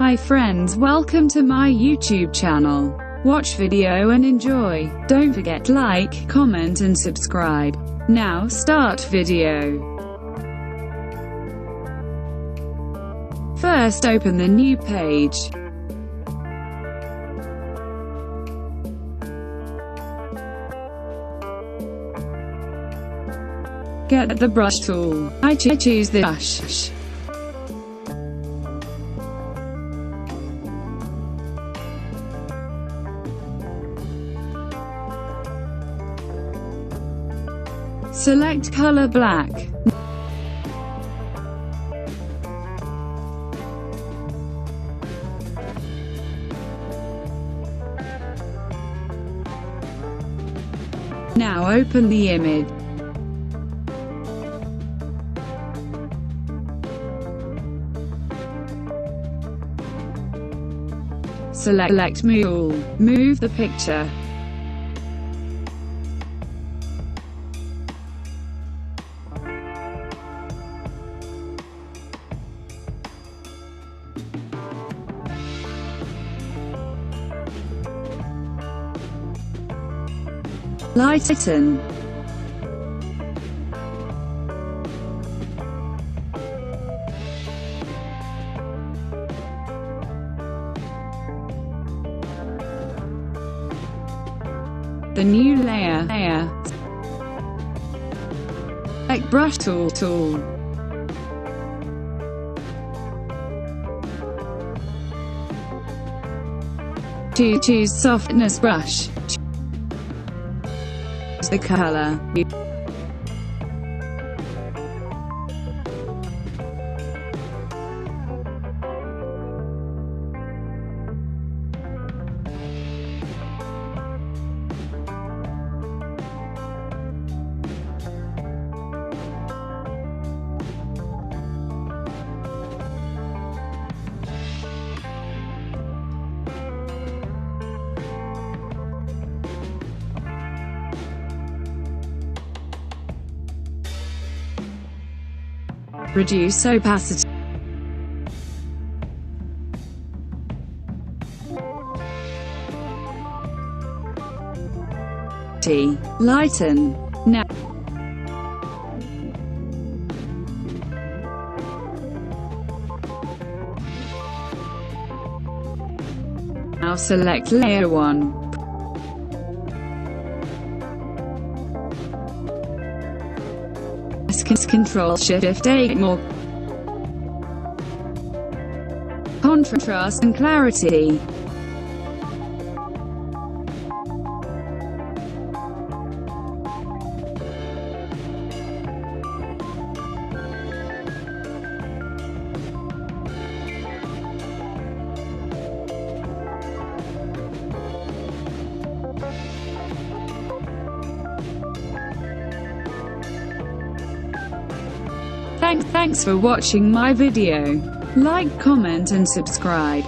Hi friends, welcome to my YouTube channel. Watch video and enjoy. Don't forget like, comment and subscribe. Now start video. First open the new page. Get the brush tool. I choose the brush. Select color black. Now open the image. Select move. Move the picture. Lighten. The new layer. Select brush tool. Choose softness brush. The color. Reduce opacity. Lighten. Now select layer 1. Control Shift A more contrast and clarity. Thanks for watching my video. Like, comment and subscribe.